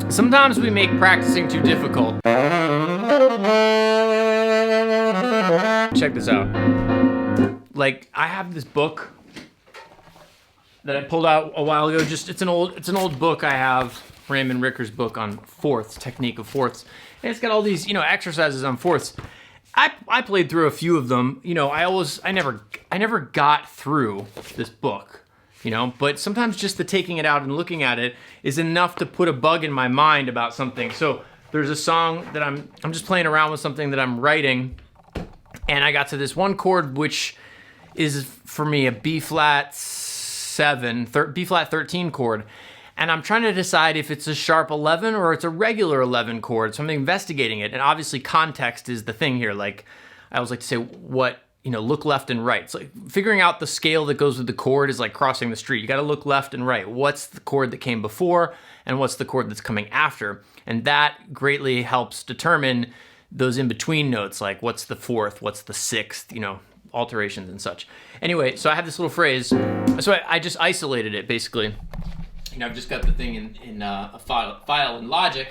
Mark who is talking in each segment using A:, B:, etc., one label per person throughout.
A: Sometimes we make practicing too difficult. Check this out. Like, I have this book that I pulled out a while ago. It's an old book I have, Raymond Ricker's book on fourths, technique of fourths. And it's got all these, exercises on fourths. I played through a few of them. I never got through this book. But sometimes just the taking it out and looking at it is enough to put a bug in my mind about something. So there's a song that I'm just playing around with something that I'm writing, and I got to this one chord, which is for me a B flat 13 chord. And I'm trying to decide if it's a sharp 11 or it's a regular 11 chord. So I'm investigating it. And obviously context is the thing here. Like, I always like to say look left and right. It's like figuring out the scale that goes with the chord is like crossing the street. You got to look left and right. What's the chord that came before and what's the chord that's coming after? And that greatly helps determine those in-between notes, like what's the fourth, what's the sixth, alterations and such. Anyway, so I have this little phrase. So I just isolated it basically. I've just got the thing in a file in Logic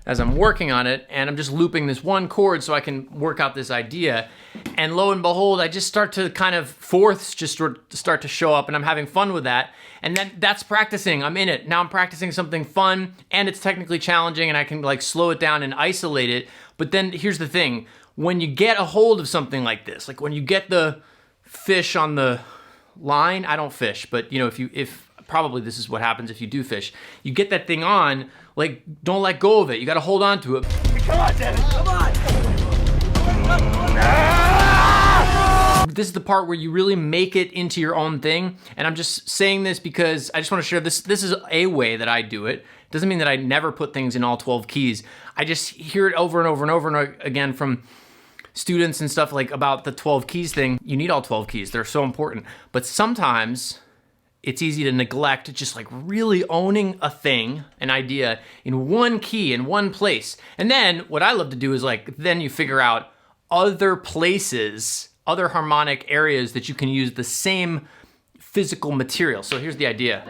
A: as I'm working on it, and I'm just looping this one chord so I can work out this idea. And lo and behold, I just start to kind of fourths just start to show up, and I'm having fun with that. And then that's practicing. I'm in it. Now I'm practicing something fun, and it's technically challenging, and I can like slow it down and isolate it. But then here's the thing. When you get a hold of something like this, like when you get the fish on the line, I don't fish, but if probably this is what happens if you do fish. You get that thing on, like, don't let go of it. You gotta hold on to it.
B: Come on, Dennis, come on!
A: This is the part where you really make it into your own thing. And I'm just saying this because I just wanna share this. This is a way that I do it. Doesn't mean that I never put things in all 12 keys. I just hear it over and over and over and again from students and stuff like about the 12 keys thing. You need all 12 keys, they're so important. But sometimes it's easy to neglect just like really owning a thing, an idea in one key, in one place. And then what I love to do is then you figure out other places, other harmonic areas that you can use the same physical material. So here's the idea.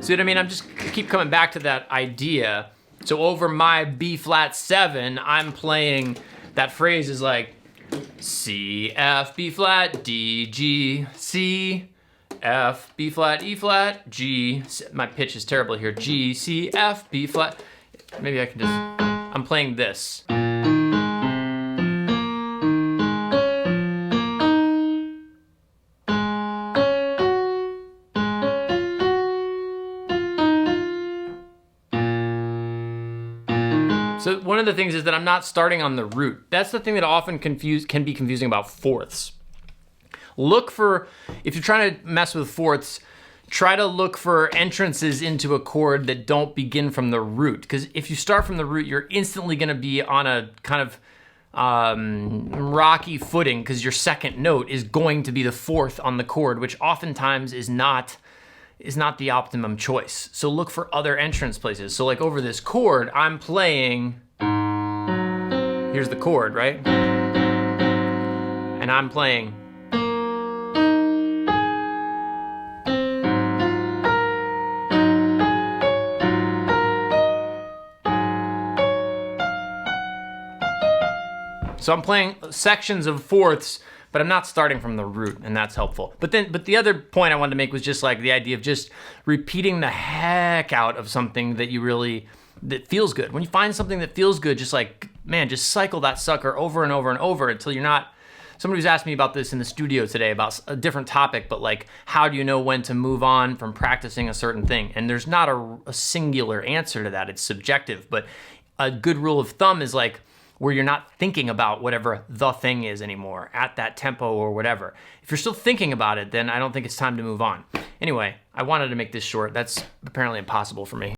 A: See what I mean? I keep coming back to that idea. So over my B flat 7, I'm playing, that phrase is like C, F, B flat, D, G, C, F, B flat, E flat, G. My pitch is terrible here. G, C, F, B flat. Maybe I can just, I'm playing this. So one of the things is that I'm not starting on the root. That's the thing that often can be confusing about fourths. Look for, if you're trying to mess with fourths, try to look for entrances into a chord that don't begin from the root. Because if you start from the root, you're instantly going to be on a kind of rocky footing, because your second note is going to be the fourth on the chord, which oftentimes is not the optimum choice. So look for other entrance places. So like over this chord, I'm playing, here's the chord, right? And I'm playing. So I'm playing sections of fourths, but I'm not starting from the root, and that's helpful. But the other point I wanted to make was just like the idea of just repeating the heck out of something that that feels good. When you find something that feels good, just like, man, just cycle that sucker over and over and over until you're not. Somebody was asking me about this in the studio today about a different topic, but like, how do you know when to move on from practicing a certain thing? And there's not a singular answer to that. It's subjective, but a good rule of thumb is like, where you're not thinking about whatever the thing is anymore at that tempo or whatever. If you're still thinking about it, then I don't think it's time to move on. Anyway, I wanted to make this short. That's apparently impossible for me.